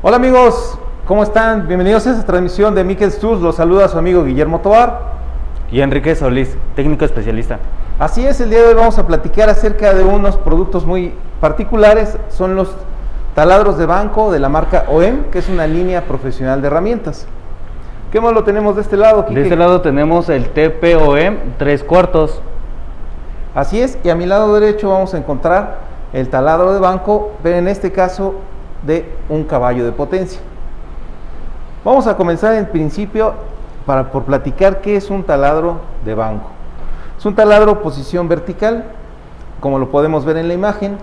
Hola amigos, ¿cómo están? Bienvenidos a esta transmisión de Miquels Tools. Los saluda su amigo Guillermo Tovar y Enrique Solís, técnico especialista. Así es, el día de hoy vamos a platicar acerca de unos productos muy particulares. Son los taladros de banco de la marca OEM, que es una línea profesional de herramientas. ¿Qué más lo tenemos de este lado, Quique? De este lado tenemos el TP-OEM 3/4. Así es, y a mi lado derecho vamos a encontrar el taladro de banco, pero en este caso de 1 caballo de potencia. Vamos a comenzar en principio por platicar qué es un taladro de banco. Es un taladro posición vertical, como lo podemos ver en la imagen.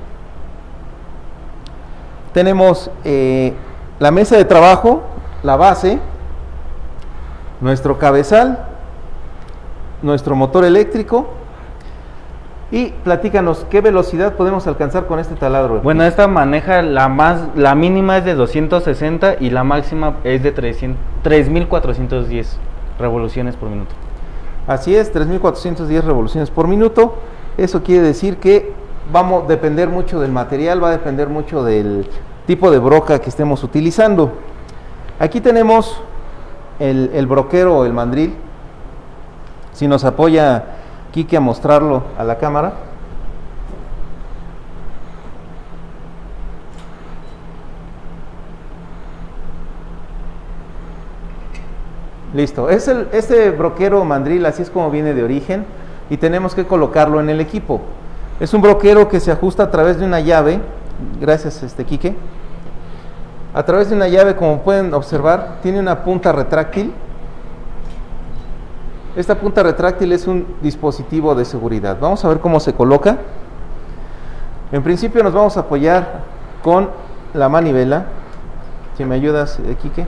Tenemos la mesa de trabajo, la base, nuestro cabezal, nuestro motor eléctrico. Y platícanos, ¿qué velocidad podemos alcanzar con este taladro? Bueno, esta maneja la mínima es de 260 y la máxima es de 3410 revoluciones por minuto. Así es, 3410 revoluciones por minuto. Eso quiere decir que vamos a depender mucho del material, va a depender mucho del tipo de broca que estemos utilizando. Aquí tenemos el broquero o el mandril. Si nos apoya Quique a mostrarlo a la cámara. Listo, este broquero mandril, así es como viene de origen, y tenemos que colocarlo en el equipo. Es un broquero que se ajusta a través de una llave. Gracias, Quique. A través de una llave, como pueden observar, tiene una punta retráctil. Esta punta retráctil es un dispositivo de seguridad. Vamos a ver cómo se coloca. En principio nos vamos a apoyar con la manivela. Si me ayudas, Quique.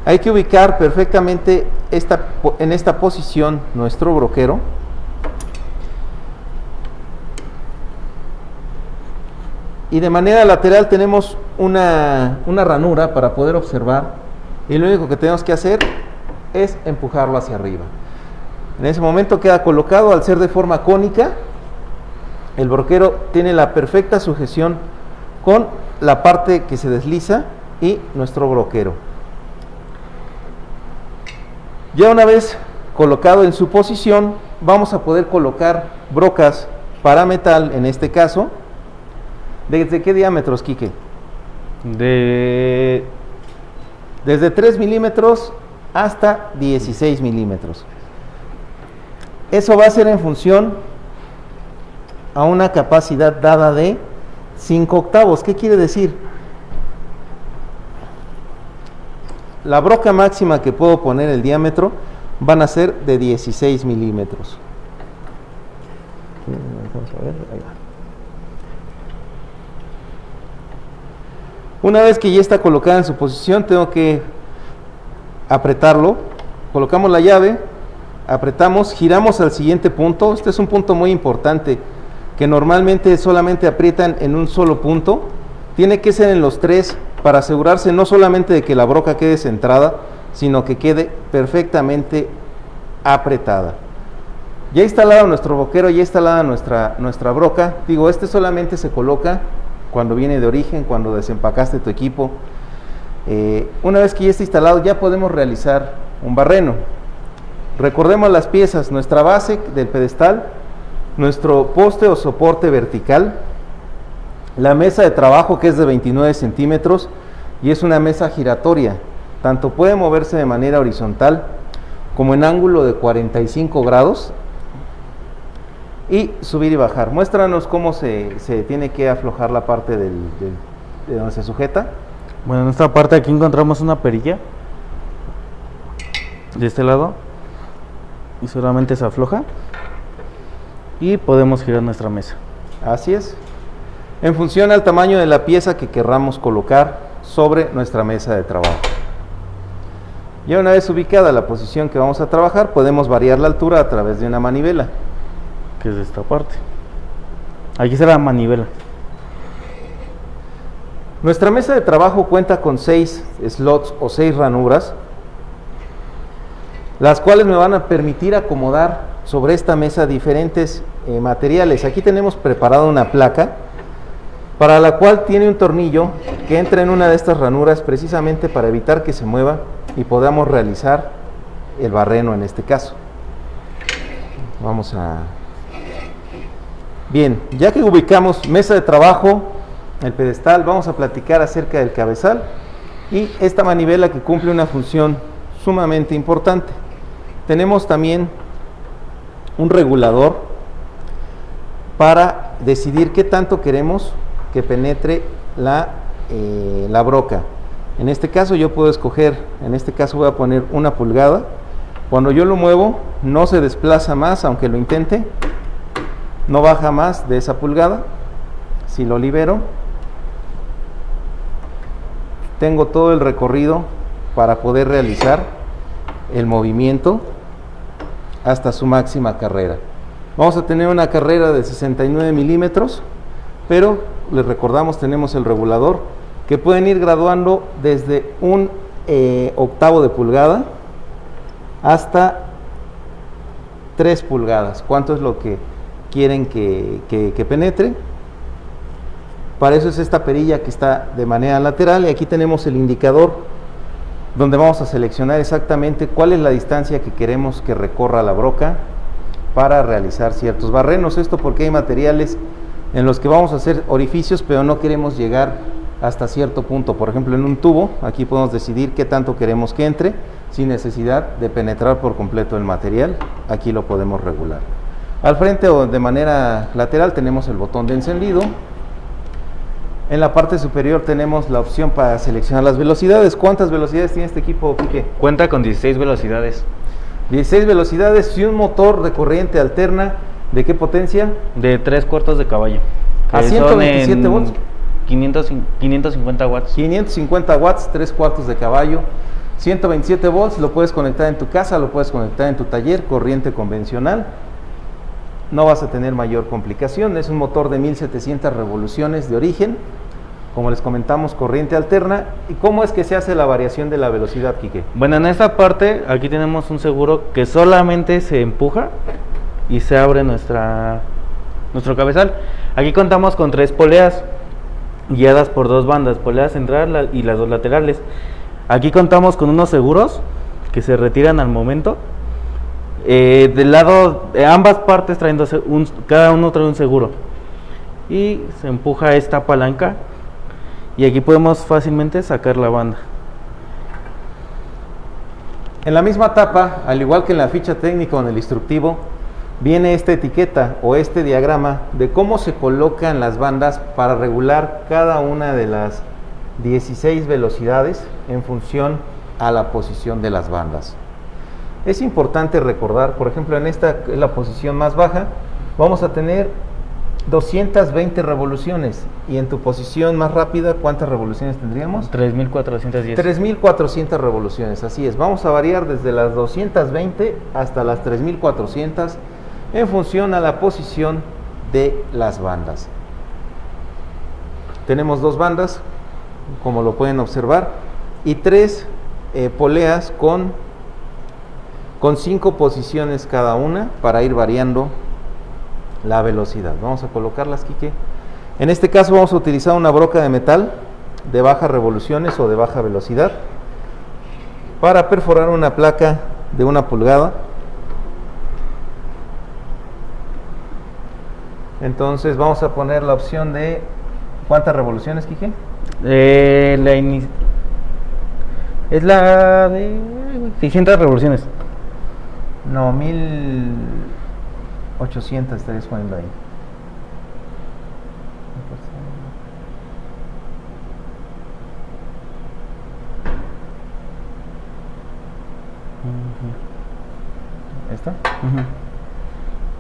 Hay que ubicar perfectamente en esta posición nuestro broquero. Y de manera lateral tenemos una ranura para poder observar. Y lo único que tenemos que hacer es empujarlo hacia arriba. En ese momento queda colocado. Al ser de forma cónica, el broquero tiene la perfecta sujeción con la parte que se desliza y nuestro broquero. Ya una vez colocado en su posición, vamos a poder colocar brocas para metal, en este caso. ¿Desde qué diámetros, Quique? Desde 3 milímetros hasta 16 milímetros. Eso va a ser en función a una capacidad dada de 5 octavos. ¿Qué quiere decir? La broca máxima que puedo poner, el diámetro, van a ser de 16 milímetros. Vamos a ver, ahí va. Una vez que ya está colocada en su posición, tengo que apretarlo. Colocamos la llave, apretamos, giramos al siguiente punto. Este es un punto muy importante, que normalmente solamente aprietan en un solo punto. Tiene que ser en los 3 para asegurarse no solamente de que la broca quede centrada, sino que quede perfectamente apretada. Ya instalado nuestro broquero, ya instalada nuestra broca. Digo, este solamente se coloca cuando viene de origen, cuando desempacaste tu equipo. Una vez que ya está instalado, ya podemos realizar un barreno. Recordemos las piezas: nuestra base del pedestal, nuestro poste o soporte vertical, la mesa de trabajo, que es de 29 centímetros y es una mesa giratoria. Tanto puede moverse de manera horizontal como en ángulo de 45 grados y subir y bajar. Muéstranos cómo se tiene que aflojar la parte de donde se sujeta. Bueno, en esta parte aquí encontramos una perilla de este lado y solamente se afloja y podemos girar nuestra mesa. Así es, en función al tamaño de la pieza que querramos colocar sobre nuestra mesa de trabajo. Ya una vez ubicada la posición que vamos a trabajar, podemos variar la altura a través de una manivela, que es de esta parte. Aquí será la manivela. Nuestra mesa de trabajo cuenta con 6 slots o 6 ranuras. las cuales me van a permitir acomodar sobre esta mesa diferentes materiales. Aquí tenemos preparada una placa para la cual tiene un tornillo que entra en una de estas ranuras precisamente para evitar que se mueva y podamos realizar el barreno en este caso. Vamos a... Bien, ya que ubicamos mesa de trabajo, el pedestal, vamos a platicar acerca del cabezal y esta manivela que cumple una función sumamente importante. Tenemos también un regulador para decidir qué tanto queremos que penetre la broca. En este caso yo puedo escoger, en este caso voy a poner 1 pulgada. Cuando yo lo muevo no se desplaza más, aunque lo intente, no baja más de esa pulgada. Si lo libero, tengo todo el recorrido para poder realizar el movimiento hasta su máxima carrera. Vamos a tener una carrera de 69 milímetros, pero les recordamos, tenemos el regulador que pueden ir graduando desde un octavo de pulgada hasta 3 pulgadas. ¿Cuánto es lo que quieren que penetre? Para eso es esta perilla que está de manera lateral, y aquí tenemos el indicador donde vamos a seleccionar exactamente cuál es la distancia que queremos que recorra la broca para realizar ciertos barrenos. Esto porque hay materiales en los que vamos a hacer orificios, pero no queremos llegar hasta cierto punto. Por ejemplo, en un tubo, aquí podemos decidir qué tanto queremos que entre, sin necesidad de penetrar por completo el material. Aquí lo podemos regular. Al frente o de manera lateral tenemos el botón de encendido. En la parte superior tenemos la opción para seleccionar las velocidades. ¿Cuántas velocidades tiene este equipo, Quique? Cuenta con 16 velocidades. 16 velocidades y un motor de corriente alterna. ¿De qué potencia? De 3/4 de caballo. ¿A 127 volts? 550 watts. 550 watts, 3/4 de caballo. 127 volts, lo puedes conectar en tu casa, lo puedes conectar en tu taller, corriente convencional. No vas a tener mayor complicación. Es un motor de 1700 revoluciones de origen. Como les comentamos, corriente alterna. ¿Y cómo es que se hace la variación de la velocidad, Quique? Bueno, en esta parte aquí tenemos un seguro que solamente se empuja y se abre nuestro cabezal. Aquí contamos con 3 poleas guiadas por 2 bandas, polea central y las 2 laterales. Aquí contamos con unos seguros que se retiran al momento. Del lado, ambas partes traen cada uno trae un seguro. Y se empuja esta palanca y aquí podemos fácilmente sacar la banda. En la misma tapa, al igual que en la ficha técnica o en el instructivo, viene esta etiqueta o este diagrama de cómo se colocan las bandas para regular cada una de las 16 velocidades en función a la posición de las bandas. Es importante recordar, por ejemplo, en esta es la posición más baja, vamos a tener 220 revoluciones, y en tu posición más rápida, ¿cuántas revoluciones tendríamos? 3410. 3400 revoluciones, así es. Vamos a variar desde las 220 hasta las 3400 en función a la posición de las bandas. Tenemos 2 bandas, como lo pueden observar, y 3 poleas con 5 posiciones cada una para ir variando la velocidad. Vamos a colocarlas, Quique. En este caso vamos a utilizar una broca de metal de bajas revoluciones o de baja velocidad para perforar una placa de 1 pulgada. Entonces vamos a poner la opción de ¿cuántas revoluciones, Quique? Es la de 600 revoluciones. No, 1800 estarías poniendo ahí. ¿Esta?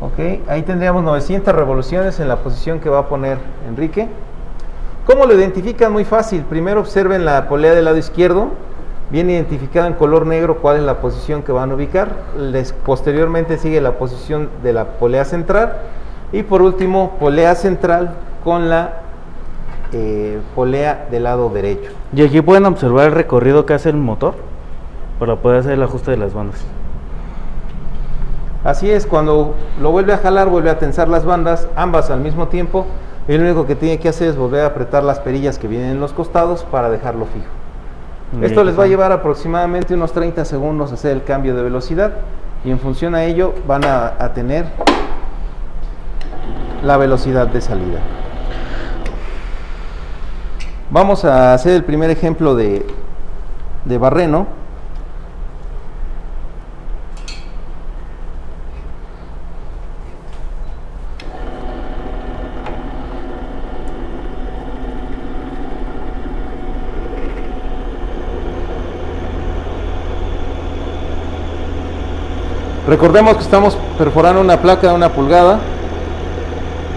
Ok, ahí tendríamos 900 revoluciones en la posición que va a poner Enrique. ¿Cómo lo identifican? Muy fácil. Primero observen la polea del lado izquierdo. Viene identificada en color negro cuál es la posición que van a ubicar. Posteriormente sigue la posición de la polea central. Y por último, polea central con la polea del lado derecho. Y aquí pueden observar el recorrido que hace el motor para poder hacer el ajuste de las bandas. Así es, cuando lo vuelve a jalar, vuelve a tensar las bandas, ambas al mismo tiempo, y lo único que tiene que hacer es volver a apretar las perillas que vienen en los costados para dejarlo fijo. Esto les va a llevar aproximadamente unos 30 segundos hacer el cambio de velocidad, y en función a ello van a tener la velocidad de salida. Vamos a hacer el primer ejemplo de barreno. Recordemos que estamos perforando una placa de 1 pulgada.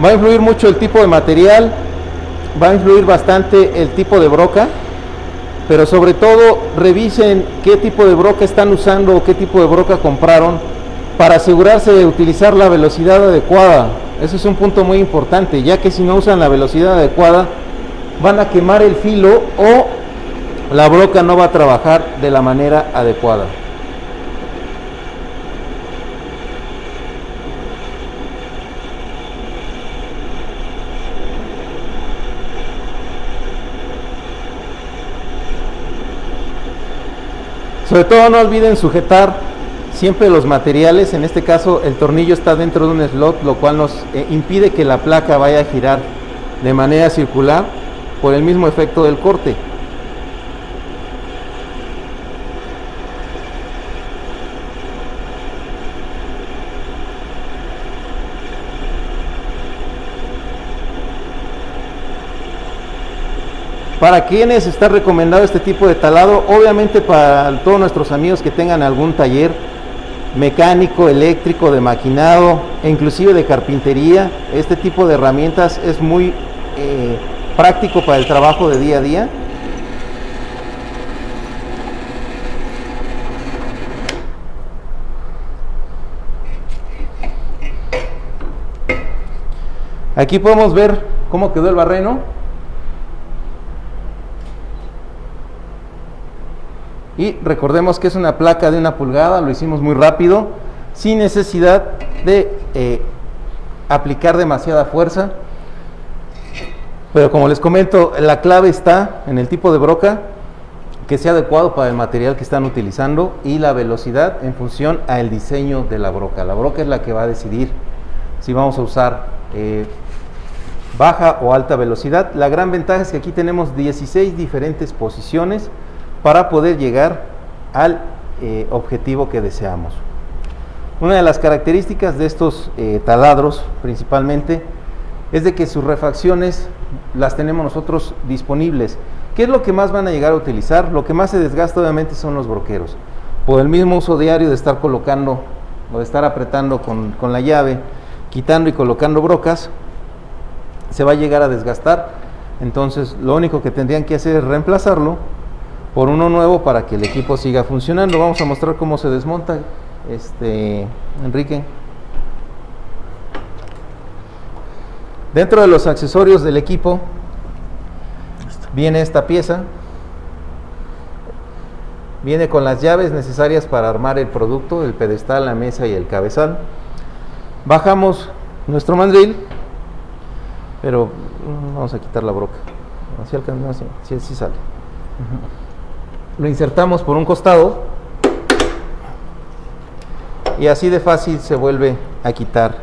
Va a influir mucho el tipo de material, va a influir bastante el tipo de broca, pero sobre todo revisen qué tipo de broca están usando o qué tipo de broca compraron para asegurarse de utilizar la velocidad adecuada. Ese es un punto muy importante, ya que si no usan la velocidad adecuada van a quemar el filo o la broca no va a trabajar de la manera adecuada. Sobre todo no olviden sujetar siempre los materiales. En este caso el tornillo está dentro de un slot, lo cual nos impide que la placa vaya a girar de manera circular por el mismo efecto del corte. ¿Para quiénes está recomendado este tipo de taladro? Obviamente para todos nuestros amigos que tengan algún taller mecánico, eléctrico, de maquinado e inclusive de carpintería. Este tipo de herramientas es muy práctico para el trabajo de día a día. Aquí podemos ver cómo quedó el barreno. Y recordemos que es una placa de 1 pulgada, lo hicimos muy rápido, sin necesidad de aplicar demasiada fuerza. Pero como les comento, la clave está en el tipo de broca que sea adecuado para el material que están utilizando y la velocidad en función al diseño de la broca. La broca es la que va a decidir si vamos a usar baja o alta velocidad. La gran ventaja es que aquí tenemos 16 diferentes posiciones para poder llegar al objetivo que deseamos. Una de las características de estos taladros principalmente es de que sus refacciones las tenemos nosotros disponibles. ¿Qué es lo que más van a llegar a utilizar? Lo que más se desgasta obviamente son los broqueros. Por el mismo uso diario de estar colocando o de estar apretando con la llave, quitando y colocando brocas, se va a llegar a desgastar. Entonces lo único que tendrían que hacer es reemplazarlo por uno nuevo para que el equipo siga funcionando. Vamos a mostrar cómo se desmonta, Enrique. Dentro de los accesorios del equipo viene esta pieza. Viene con las llaves necesarias para armar el producto, el pedestal, la mesa y el cabezal. Bajamos nuestro mandril, pero vamos a quitar la broca. Así alcanza, sí sale. Lo insertamos por un costado y así de fácil se vuelve a quitar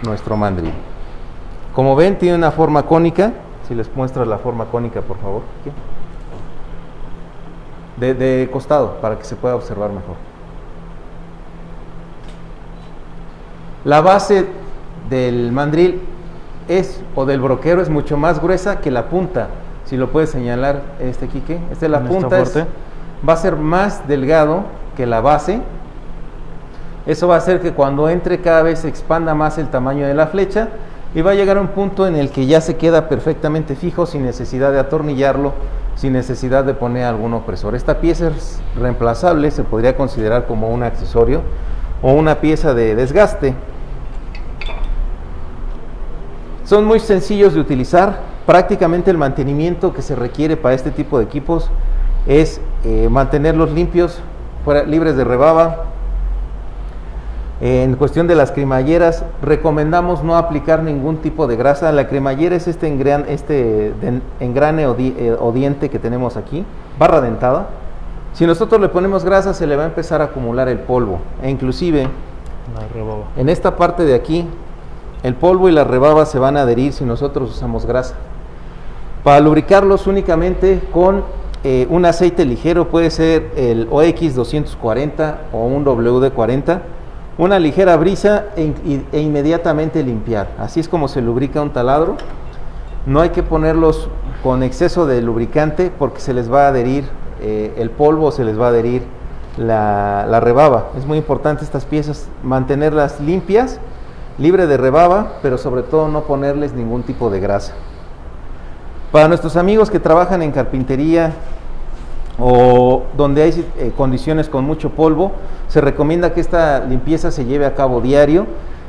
nuestro mandril. Como ven, tiene una forma cónica. Si les muestro la forma cónica, por favor. De costado, para que se pueda observar mejor. La base del mandril o del broquero es mucho más gruesa que la punta. Si lo puede señalar, Quique, la punta va a ser más delgado que la base. Eso va a hacer que cuando entre cada vez se expanda más el tamaño de la flecha y va a llegar a un punto en el que ya se queda perfectamente fijo sin necesidad de atornillarlo, sin necesidad de poner algún opresor. Esta pieza es reemplazable, se podría considerar como un accesorio o una pieza de desgaste. Son muy sencillos de utilizar. Prácticamente el mantenimiento que se requiere para este tipo de equipos es mantenerlos limpios, libres de rebaba, En cuestión de las cremalleras, recomendamos no aplicar ningún tipo de grasa. La cremallera es este engrane o diente que tenemos aquí, barra dentada. Si nosotros le ponemos grasa, se le va a empezar a acumular el polvo. E inclusive, en esta parte de aquí, el polvo y la rebaba se van a adherir si nosotros usamos grasa. Para lubricarlos únicamente con un aceite ligero, puede ser el OX 240 o un WD-40, una ligera brisa e inmediatamente limpiar. Así es como se lubrica un taladro. No hay que ponerlos con exceso de lubricante porque se les va a adherir el polvo, se les va a adherir la rebaba. Es muy importante estas piezas mantenerlas limpias, libre de rebaba, pero sobre todo no ponerles ningún tipo de grasa. Para nuestros amigos que trabajan en carpintería o donde hay condiciones con mucho polvo, se recomienda que esta limpieza se lleve a cabo diario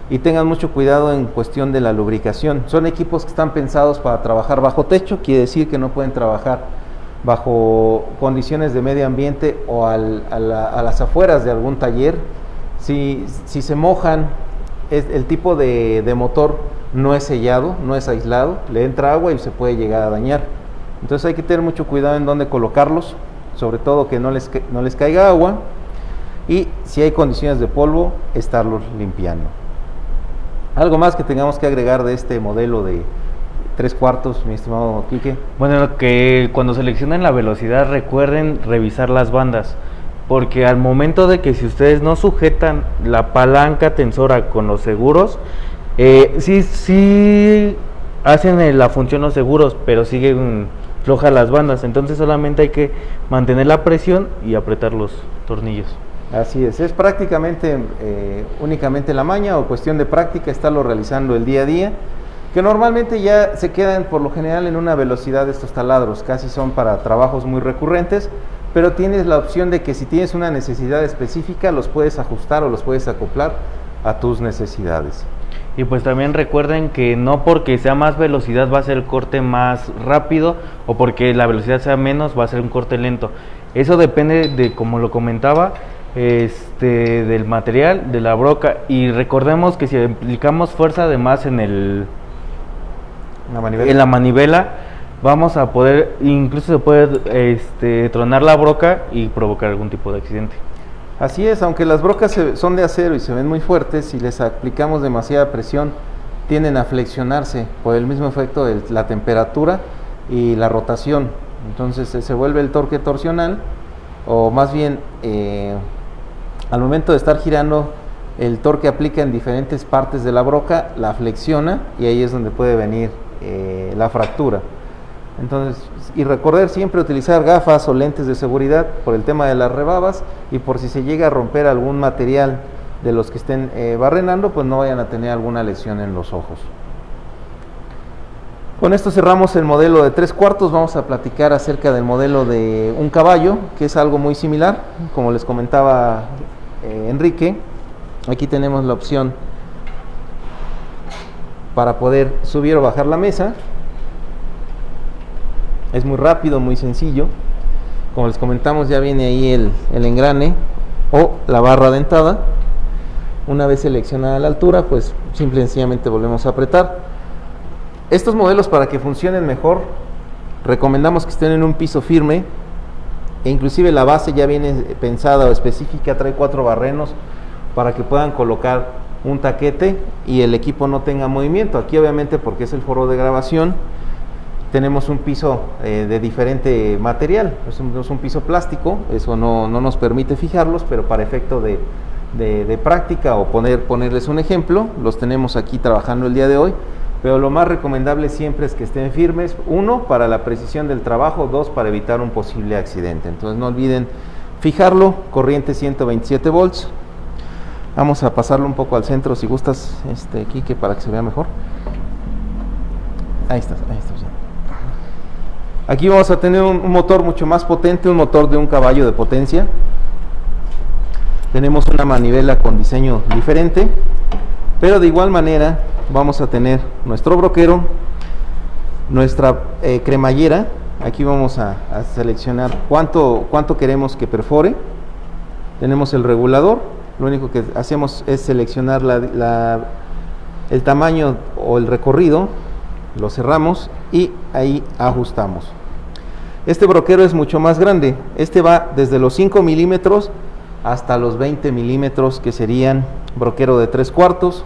y tengan mucho cuidado en cuestión de la lubricación. Son equipos que están pensados para trabajar bajo techo, quiere decir que no pueden trabajar bajo condiciones de medio ambiente o a las afueras de algún taller. Si se mojan, el tipo de motor no es sellado, no es aislado, le entra agua y se puede llegar a dañar. Entonces hay que tener mucho cuidado en dónde colocarlos, sobre todo que no les caiga agua, y si hay condiciones de polvo, estarlos limpiando. ¿Algo más que tengamos que agregar de este modelo de 3/4, mi estimado Quique? Bueno, que cuando seleccionen la velocidad recuerden revisar las bandas, porque al momento de que si ustedes no sujetan la palanca tensora con los seguros, sí hacen la función los seguros, pero siguen flojas las bandas, entonces solamente hay que mantener la presión y apretar los tornillos. Así es prácticamente únicamente la maña o cuestión de práctica, estarlo realizando el día a día, que normalmente ya se quedan por lo general en una velocidad de estos taladros, casi son para trabajos muy recurrentes, pero tienes la opción de que si tienes una necesidad específica los puedes ajustar o los puedes acoplar a tus necesidades. Y pues también recuerden que no porque sea más velocidad va a ser el corte más rápido, o porque la velocidad sea menos va a ser un corte lento. Eso depende de, como lo comentaba, del material, de la broca. Y recordemos que si aplicamos fuerza de más en la manivela, vamos a poder, incluso se puede tronar la broca y provocar algún tipo de accidente. Así es, aunque las brocas son de acero y se ven muy fuertes, si les aplicamos demasiada presión, tienden a flexionarse por el mismo efecto de la temperatura y la rotación. Entonces se vuelve el torque torsional, o más bien al momento de estar girando, el torque aplica en diferentes partes de la broca, la flexiona y ahí es donde puede venir la fractura. Entonces, y recordar siempre utilizar gafas o lentes de seguridad por el tema de las rebabas, y por si se llega a romper algún material de los que estén barrenando, pues no vayan a tener alguna lesión en los ojos. Con esto cerramos el modelo de 3/4. Vamos a platicar acerca del modelo de un caballo, que es algo muy similar. Como les comentaba Enrique, aquí tenemos la opción para poder subir o bajar la mesa. Es muy rápido, muy sencillo. Como les comentamos, ya viene ahí el engrane o la barra dentada. Una vez seleccionada la altura, pues simple y sencillamente volvemos a apretar. Estos modelos, para que funcionen mejor, recomendamos que estén en un piso firme, e inclusive la base ya viene pensada o específica, trae 4 barrenos para que puedan colocar un taquete y el equipo no tenga movimiento. Aquí obviamente, porque es el foro de grabación, tenemos un piso de diferente material, es un piso plástico, eso no nos permite fijarlos, pero para efecto de práctica o ponerles un ejemplo, los tenemos aquí trabajando el día de hoy. Pero lo más recomendable siempre es que estén firmes, 1, para la precisión del trabajo, 2, para evitar un posible accidente. Entonces no olviden fijarlo, corriente 127 volts. Vamos a pasarlo un poco al centro si gustas, Quique, para que se vea mejor. Ahí está ya. Aquí vamos a tener un motor mucho más potente, un motor de 1 caballo de potencia. Tenemos una manivela con diseño diferente, pero de igual manera vamos a tener nuestro broquero, nuestra cremallera. Aquí vamos a seleccionar cuánto queremos que perfore. Tenemos el regulador Lo único que hacemos es seleccionar el tamaño o el recorrido, lo cerramos y ahí ajustamos. Este broquero es mucho más grande, este va desde los 5 milímetros hasta los 20 milímetros, que serían broquero de 3/4.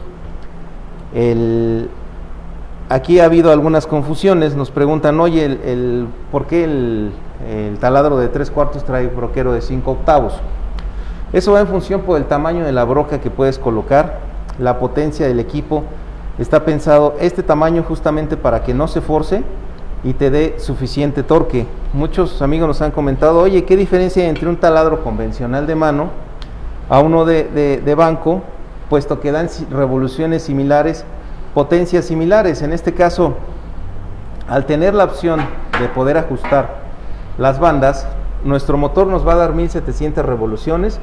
Aquí ha habido algunas confusiones, nos preguntan, oye, ¿por qué el taladro de 3/4 trae broquero de 5/8? Eso va en función por el tamaño de la broca que puedes colocar, la potencia del equipo. Está pensado este tamaño justamente para que no se force y te dé suficiente torque. Muchos amigos nos han comentado, oye, ¿qué diferencia hay entre un taladro convencional de mano a uno de banco? Puesto que dan revoluciones similares, potencias similares. En este caso, al tener la opción de poder ajustar las bandas, nuestro motor nos va a dar 1700 revoluciones,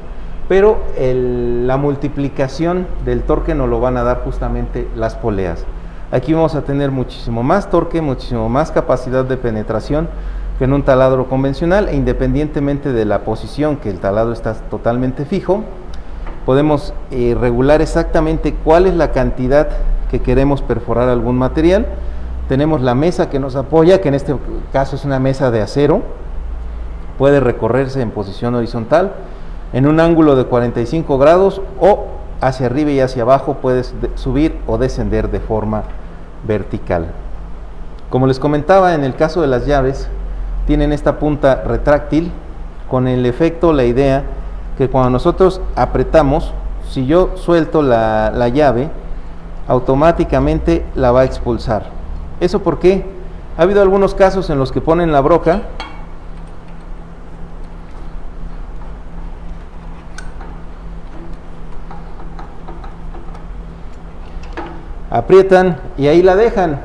pero la multiplicación del torque nos lo van a dar justamente las poleas. Aquí vamos a tener muchísimo más torque, muchísimo más capacidad de penetración que en un taladro convencional, e independientemente de la posición, que el taladro está totalmente fijo, podemos regular exactamente cuál es la cantidad que queremos perforar algún material. Tenemos la mesa que nos apoya, que en este caso es una mesa de acero, puede recorrerse en posición horizontal, en un ángulo de 45 grados, o hacia arriba y hacia abajo puedes subir o descender de forma vertical. Como les comentaba, en el caso de las llaves, tienen esta punta retráctil, con el efecto, la idea, que cuando nosotros apretamos, si yo suelto la llave, automáticamente la va a expulsar. ¿Eso por qué? Ha habido algunos casos en los que ponen la broca, aprietan y ahí la dejan.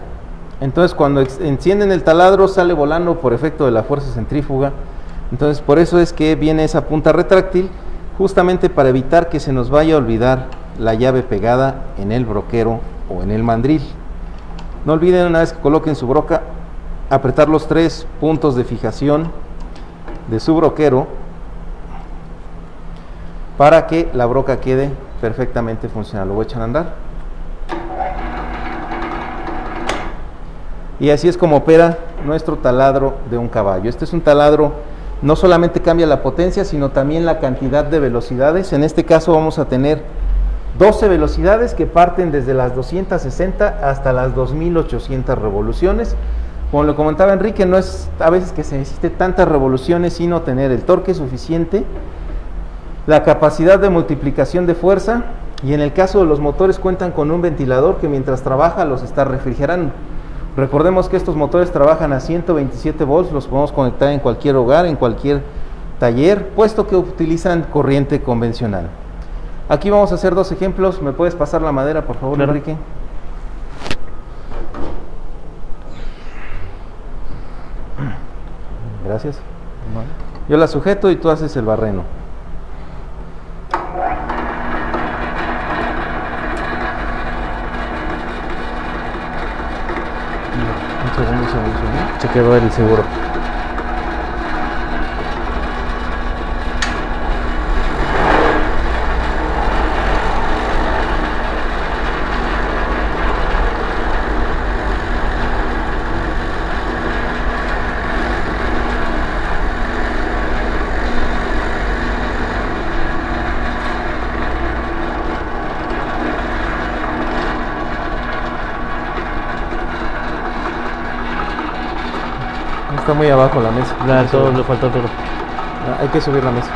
Entonces cuando encienden el taladro sale volando por efecto de la fuerza centrífuga. Entonces por eso es que viene esa punta retráctil, justamente para evitar que se nos vaya a olvidar la llave pegada en el broquero o en el mandril. No olviden, una vez que coloquen su broca, apretar los 3 puntos de fijación de su broquero para que la broca quede perfectamente funcional. Lo voy a echar a andar. Y así es como opera nuestro taladro de un caballo. Este es un taladro, no solamente cambia la potencia, sino también la cantidad de velocidades. En este caso vamos a tener 12 velocidades que parten desde las 260 hasta las 2800 revoluciones. Como lo comentaba Enrique, no es a veces que se necesite tantas revoluciones, sino tener el torque suficiente, la capacidad de multiplicación de fuerza, y en el caso de los motores cuentan con un ventilador que mientras trabaja los está refrigerando. Recordemos que estos motores trabajan a 127 volts, los podemos conectar en cualquier hogar, en cualquier taller, puesto que utilizan corriente convencional. Aquí vamos a hacer 2 ejemplos. ¿Me puedes pasar la madera, por favor, claro, Enrique? Gracias. Yo la sujeto y tú haces el barreno. Un segundo. Se quedó el seguro. Está muy abajo la mesa. Todo, le falta todo. Hay que subir la mesa.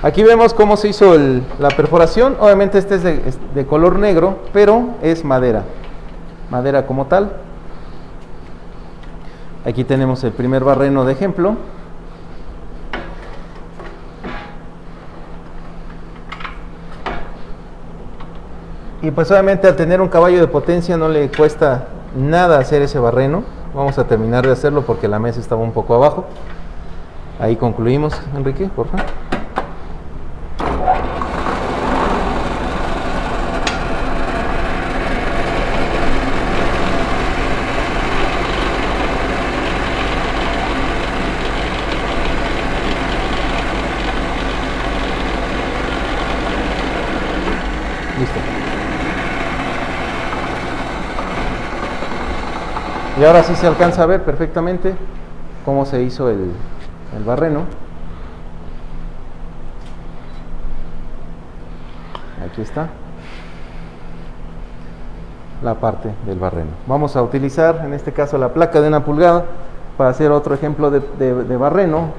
Aquí vemos cómo se hizo la perforación. Obviamente este es de color negro, pero es madera. Madera como tal. Aquí tenemos el primer barreno de ejemplo. Y pues obviamente al tener un caballo de potencia no le cuesta nada hacer ese barreno. Vamos a terminar de hacerlo porque la mesa estaba un poco abajo. Ahí concluimos, Enrique, por favor. Listo. Y ahora sí se alcanza a ver perfectamente cómo se hizo el barreno. Aquí está la parte del barreno. Vamos a utilizar en este caso la placa de 1 pulgada para hacer otro ejemplo de barreno.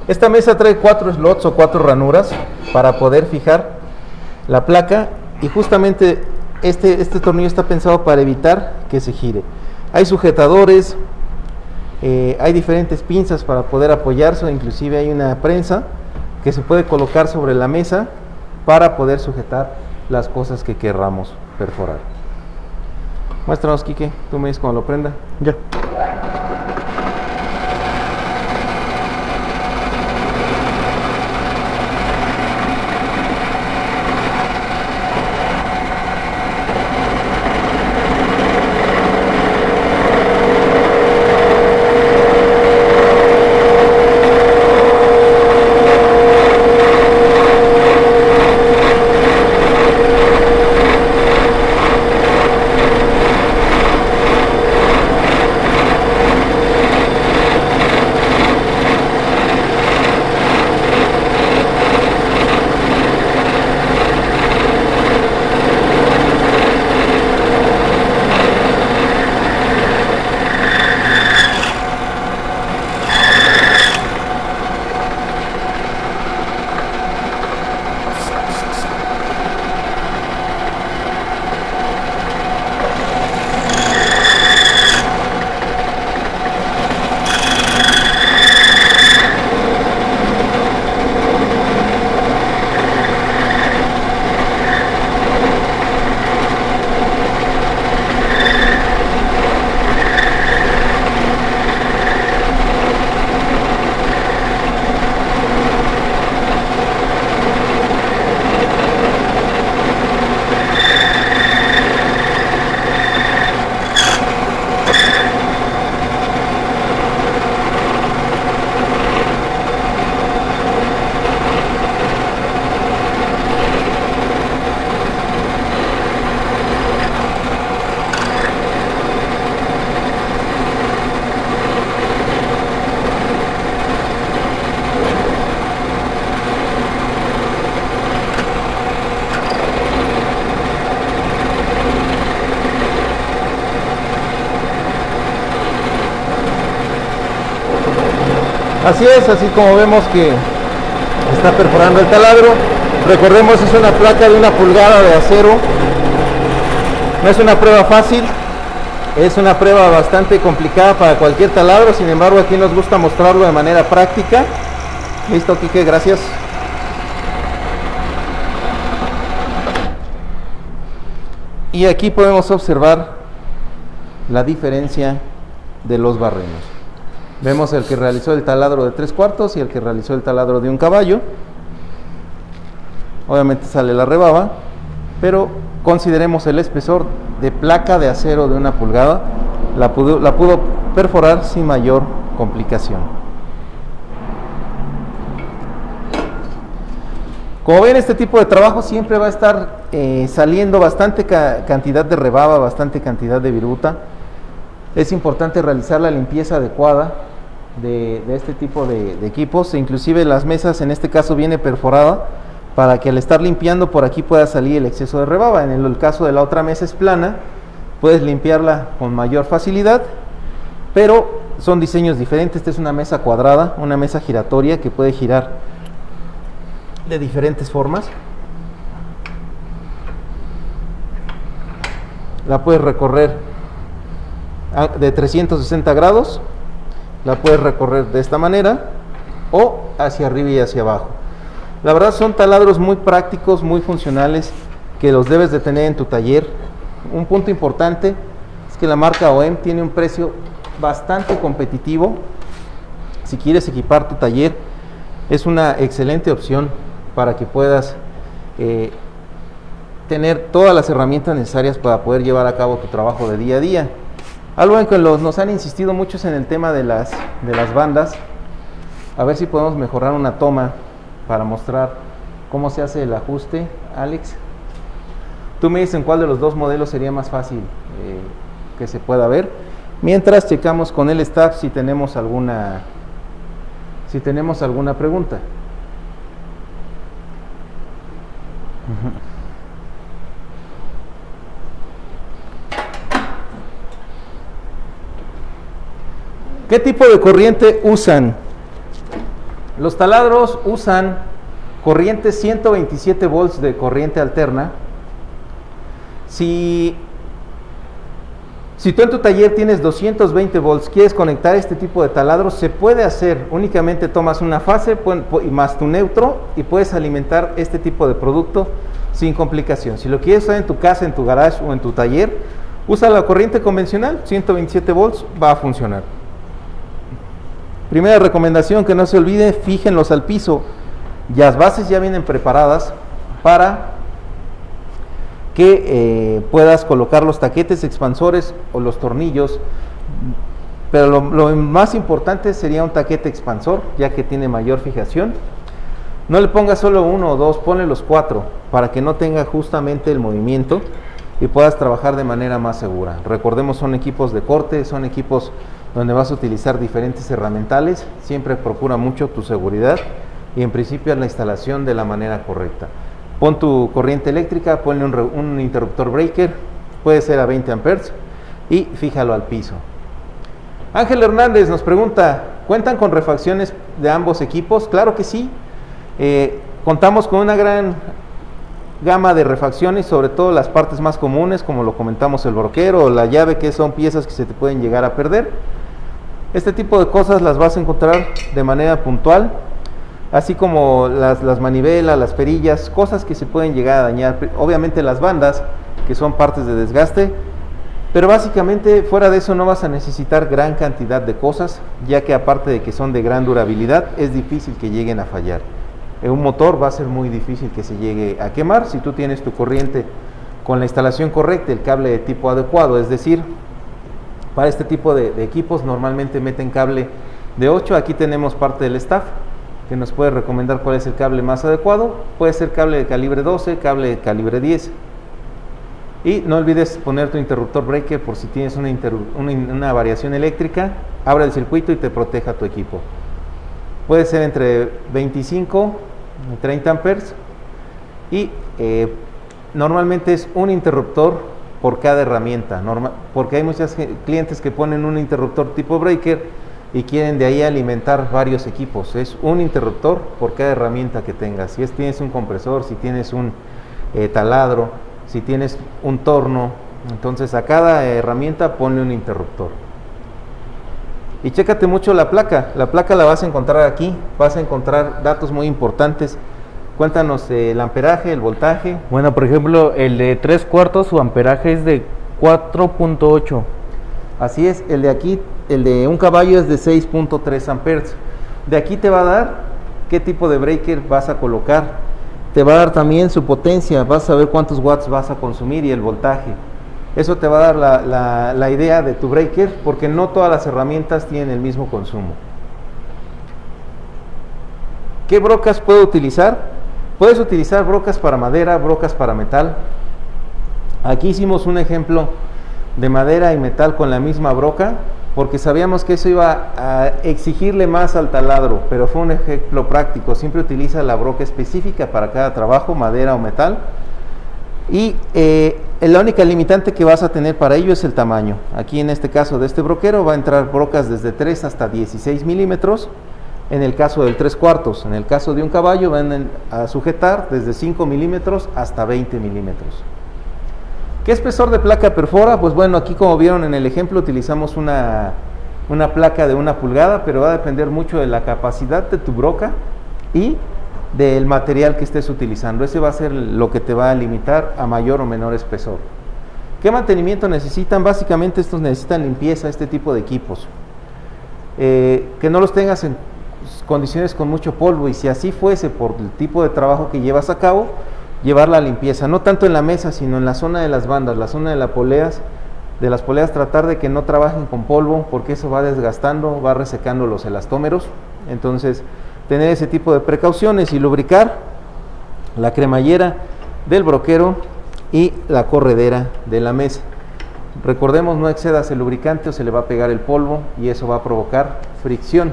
Esta mesa trae 4 slots o 4 ranuras para poder fijar la placa, y justamente este tornillo está pensado para evitar que se gire. Hay sujetadores, hay diferentes pinzas para poder apoyarse, inclusive hay una prensa que se puede colocar sobre la mesa para poder sujetar las cosas que querramos perforar. Muéstranos, Quique, tú me dices cuando lo prenda. Ya. Así es, así como vemos que está perforando el taladro. Recordemos, es una placa de 1 pulgada de acero. No es una prueba fácil, es una prueba bastante complicada para cualquier taladro. Sin embargo, aquí nos gusta mostrarlo de manera práctica. Listo, Quique, gracias. Y aquí podemos observar la diferencia de los barrenos. Vemos el que realizó el taladro de 3/4 y el que realizó el taladro de 1 caballo. Obviamente sale la rebaba, pero consideremos el espesor de placa de acero de 1 pulgada. La pudo perforar sin mayor complicación. Como ven, este tipo de trabajo siempre va a estar saliendo bastante cantidad de rebaba, bastante cantidad de viruta. Es importante realizar la limpieza adecuada de este tipo de equipos. Inclusive las mesas, en este caso, viene perforada para que al estar limpiando por aquí pueda salir el exceso de rebaba. En el caso de la otra mesa es plana, puedes limpiarla con mayor facilidad, pero son diseños diferentes. Esta es una mesa cuadrada, una mesa giratoria que puede girar de diferentes formas. La puedes recorrer de 360 grados, la puedes recorrer de esta manera o hacia arriba y hacia abajo. La verdad son taladros muy prácticos, muy funcionales, que los debes de tener en tu taller. Un punto importante es que la marca OEM tiene un precio bastante competitivo. Si quieres equipar tu taller, es una excelente opción para que puedas tener todas las herramientas necesarias para poder llevar a cabo tu trabajo de día a día. Algo en que nos han insistido muchos en el tema de las bandas. A ver si podemos mejorar una toma para mostrar cómo se hace el ajuste. Alex, tú me dices en cuál de los dos modelos sería más fácil que se pueda ver. Mientras checamos con el staff si tenemos alguna pregunta. ¿Qué tipo de corriente usan? Los taladros usan corriente 127 volts de corriente alterna. Si tú en tu taller tienes 220 volts, quieres conectar este tipo de taladros, se puede hacer. Únicamente tomas una fase más tu neutro y puedes alimentar este tipo de producto sin complicación. Si lo quieres usar en tu casa, en tu garage o en tu taller, usa la corriente convencional, 127 volts, va a funcionar. Primera recomendación, que no se olvide, fíjenlos al piso. Las bases ya vienen preparadas para que puedas colocar los taquetes expansores o los tornillos, pero lo más importante sería un taquete expansor, ya que tiene mayor fijación. No le pongas solo uno o dos, ponle los 4 para que no tenga justamente el movimiento y puedas trabajar de manera más segura. Recordemos, son equipos de corte, son equipos donde vas a utilizar diferentes herramientales. Siempre procura mucho tu seguridad y en principio la instalación de la manera correcta. Pon tu corriente eléctrica, ponle un interruptor breaker, puede ser a 20 amperes y fíjalo al piso. Ángel Hernández nos pregunta, ¿cuentan con refacciones de ambos equipos? Claro que sí. Contamos con una gran gama de refacciones, sobre todo las partes más comunes, como lo comentamos, el broquero o la llave, que son piezas que se te pueden llegar a perder. Este tipo de cosas las vas a encontrar de manera puntual, así como las manivelas, las perillas, cosas que se pueden llegar a dañar. Obviamente las bandas, que son partes de desgaste, pero básicamente fuera de eso no vas a necesitar gran cantidad de cosas, ya que aparte de que son de gran durabilidad, es difícil que lleguen a fallar. En un motor va a ser muy difícil que se llegue a quemar si tú tienes tu corriente con la instalación correcta, el cable de tipo adecuado. Es decir, para este tipo de equipos normalmente meten cable de 8, aquí tenemos parte del staff que nos puede recomendar cuál es el cable más adecuado. Puede ser cable de calibre 12, cable de calibre 10. Y no olvides poner tu interruptor breaker por si tienes una variación eléctrica, abre el circuito y te proteja tu equipo. Puede ser entre 25 y 30 amperes y normalmente es un interruptor por cada herramienta, porque hay muchos clientes que ponen un interruptor tipo breaker y quieren de ahí alimentar varios equipos. Es un interruptor por cada herramienta que tengas. Si tienes un compresor, si tienes un taladro, si tienes un torno, entonces a cada herramienta ponle un interruptor. Y chécate mucho la placa la vas a encontrar aquí, vas a encontrar datos muy importantes. Cuéntanos el amperaje, el voltaje. Bueno, por ejemplo, el de 3/4, su amperaje es de 4.8. Así es, el de aquí, el de un caballo es de 6.3 amperes. De aquí te va a dar qué tipo de breaker vas a colocar. Te va a dar también su potencia, vas a ver cuántos watts vas a consumir y el voltaje. Eso te va a dar la idea de tu breaker, porque no todas las herramientas tienen el mismo consumo. ¿Qué brocas puedo utilizar? Puedes utilizar brocas para madera, brocas para metal. Aquí hicimos un ejemplo de madera y metal con la misma broca, porque sabíamos que eso iba a exigirle más al taladro, pero fue un ejemplo práctico. Siempre utiliza la broca específica para cada trabajo, madera o metal. Y la única limitante que vas a tener para ello es el tamaño. Aquí en este caso de este broquero va a entrar brocas desde 3 hasta 16 milímetros. En el caso del 3/4, en el caso de un caballo van a sujetar desde 5 milímetros hasta 20 milímetros. ¿Qué espesor de placa perfora? Pues bueno, aquí como vieron en el ejemplo utilizamos una placa de 1 pulgada, pero va a depender mucho de la capacidad de tu broca y del material que estés utilizando. Ese va a ser lo que te va a limitar a mayor o menor espesor. ¿Qué mantenimiento necesitan? Básicamente estos necesitan limpieza, este tipo de equipos. Que no los tengas en condiciones con mucho polvo, y si así fuese por el tipo de trabajo que llevas a cabo, llevar la limpieza, no tanto en la mesa, sino en la zona de las bandas, la zona de las poleas, tratar de que no trabajen con polvo, porque eso va desgastando, va resecando los elastómeros Entonces, tener ese tipo de precauciones y lubricar la cremallera del broquero y la corredera de la mesa. Recordemos, no excedas el lubricante o se le va a pegar el polvo y eso va a provocar fricción,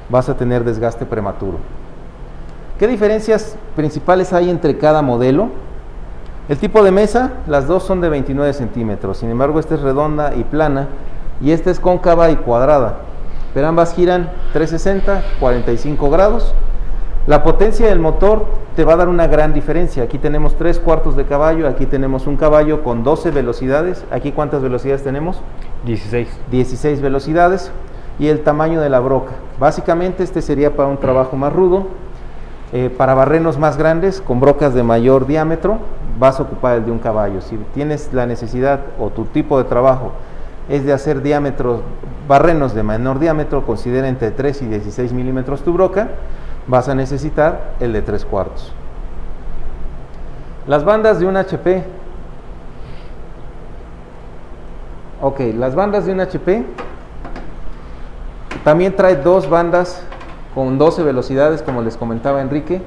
vas a tener desgaste prematuro. ¿Qué diferencias principales hay entre cada modelo? El tipo de mesa, las dos son de 29 centímetros, sin embargo esta es redonda y plana y esta es cóncava y cuadrada, pero ambas giran 360, 45 grados. La potencia del motor te va a dar una gran diferencia. Aquí tenemos 3/4 de caballo, aquí tenemos un caballo con 12 velocidades. Aquí ¿cuántas velocidades tenemos? 16 velocidades. Y el tamaño de la broca. Básicamente este sería para un trabajo más rudo. Para barrenos más grandes, con brocas de mayor diámetro, vas a ocupar el de un caballo. Si tienes la necesidad o tu tipo de trabajo es de hacer barrenos de menor diámetro, considera entre 3 y 16 milímetros tu broca, vas a necesitar el de 3/4. Las bandas de un HP. Ok, las bandas de un HP también trae dos bandas con 12 velocidades, como les comentaba Enrique,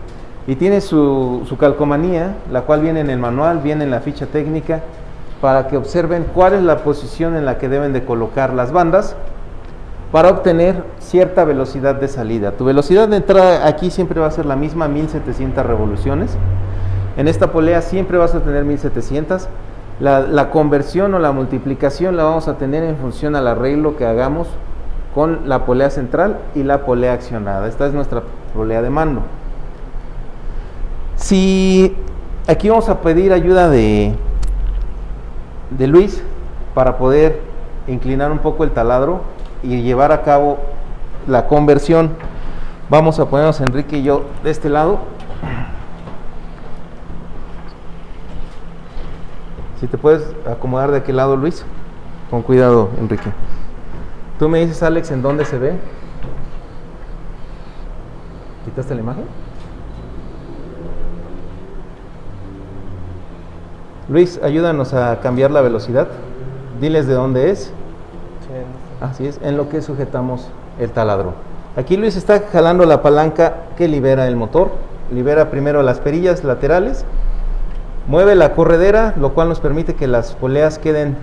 y tiene su calcomanía, la cual viene en el manual, viene en la ficha técnica, para que observen cuál es la posición en la que deben de colocar las bandas para obtener cierta velocidad de salida. Tu velocidad de entrada aquí siempre va a ser la misma, 1700 revoluciones. En esta polea siempre vas a tener 1700. La conversión o la multiplicación la vamos a tener en función al arreglo que hagamos con la polea central y la polea accionada. Esta es nuestra polea de mando. Si aquí vamos a pedir ayuda de Luis para poder inclinar un poco el taladro y llevar a cabo la conversión. Vamos a ponernos Enrique y yo de este lado. Si te puedes acomodar de aquel lado, Luis, con cuidado, Enrique. Tú me dices, Alex, ¿en dónde se ve? ¿Quitaste la imagen? Luis, ayúdanos a cambiar la velocidad. Diles de dónde es. Sí. Así es, en lo que sujetamos el taladro. Aquí Luis está jalando la palanca que libera el motor. Libera primero las perillas laterales. Mueve la corredera, lo cual nos permite que las poleas queden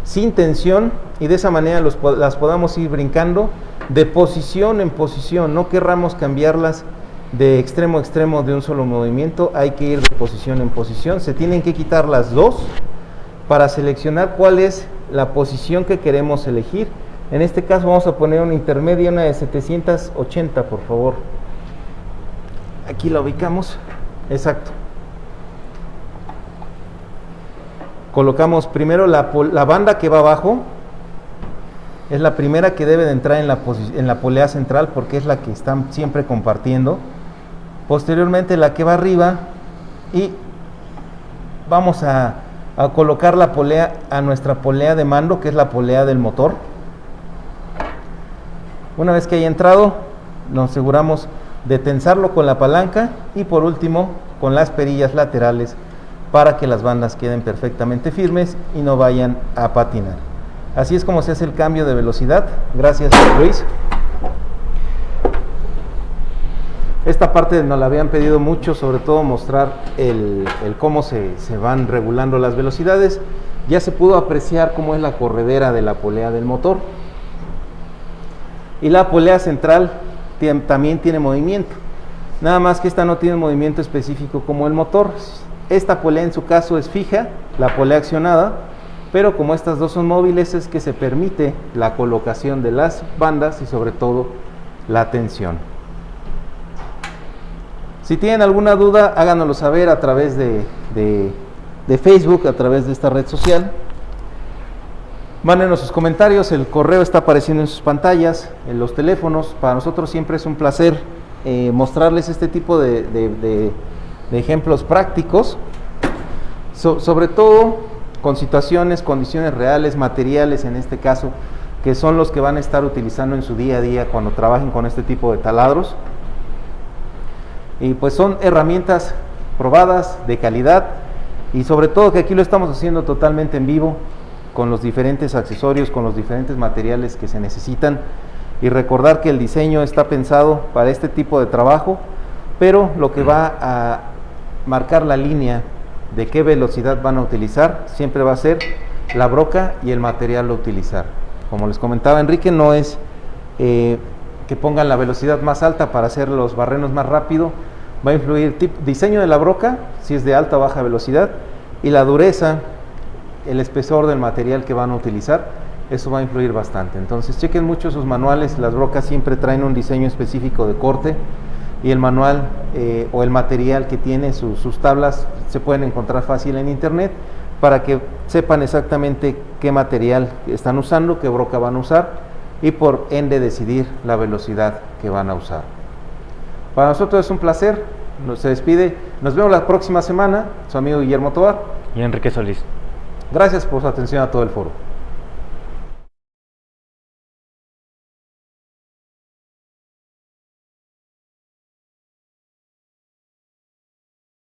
sin tensión y de esa manera las podamos ir brincando de posición en posición. No querramos cambiarlas de extremo a extremo de un solo movimiento, hay que ir de posición en posición. Se tienen que quitar las dos para seleccionar cuál es la posición que queremos elegir. En este caso vamos a poner una intermedia, una de 780, por favor. Aquí la ubicamos, exacto. Colocamos primero la banda que va abajo, es la primera que debe de entrar en la polea central porque es la que están siempre compartiendo. Posteriormente la que va arriba y vamos a colocar la polea a nuestra polea de mando, que es la polea del motor. Una vez que haya entrado, nos aseguramos de tensarlo con la palanca y por último con las perillas laterales para que las bandas queden perfectamente firmes y no vayan a patinar. Así es como se hace el cambio de velocidad. Gracias, Luis. Esta parte nos la habían pedido mucho, sobre todo mostrar el cómo se van regulando las velocidades. Ya se pudo apreciar cómo es la corredera de la polea del motor. Y la polea central también tiene movimiento. Nada más que esta no tiene movimiento específico como el motor. Esta polea en su caso es fija, la polea accionada, pero como estas dos son móviles es que se permite la colocación de las bandas y sobre todo la tensión. Si tienen alguna duda, háganoslo saber a través de Facebook, a través de esta red social. Mándenos sus comentarios, el correo está apareciendo en sus pantallas, en los teléfonos. Para nosotros siempre es un placer mostrarles este tipo de ejemplos prácticos, sobre todo con situaciones, condiciones reales, materiales en este caso, que son los que van a estar utilizando en su día a día cuando trabajen con este tipo de taladros. Y pues son herramientas probadas, de calidad, y sobre todo que aquí lo estamos haciendo totalmente en vivo, con los diferentes accesorios, con los diferentes materiales que se necesitan, y recordar que el diseño está pensado para este tipo de trabajo, pero lo que va a marcar la línea de qué velocidad van a utilizar siempre va a ser la broca y el material a utilizar. Como les comentaba Enrique, no es que pongan la velocidad más alta para hacer los barrenos más rápido. Va a influir diseño de la broca, si es de alta o baja velocidad, y la dureza, el espesor del material que van a utilizar, eso va a influir bastante. Entonces chequen mucho sus manuales, las brocas siempre traen un diseño específico de corte, y el manual o el material que tiene sus tablas se pueden encontrar fácil en internet, para que sepan exactamente qué material están usando, qué broca van a usar, y por ende decidir la velocidad que van a usar. Para nosotros es un placer, se despide, nos vemos la próxima semana, su amigo Guillermo Tovar y Enrique Solís. Gracias por su atención a todo el foro.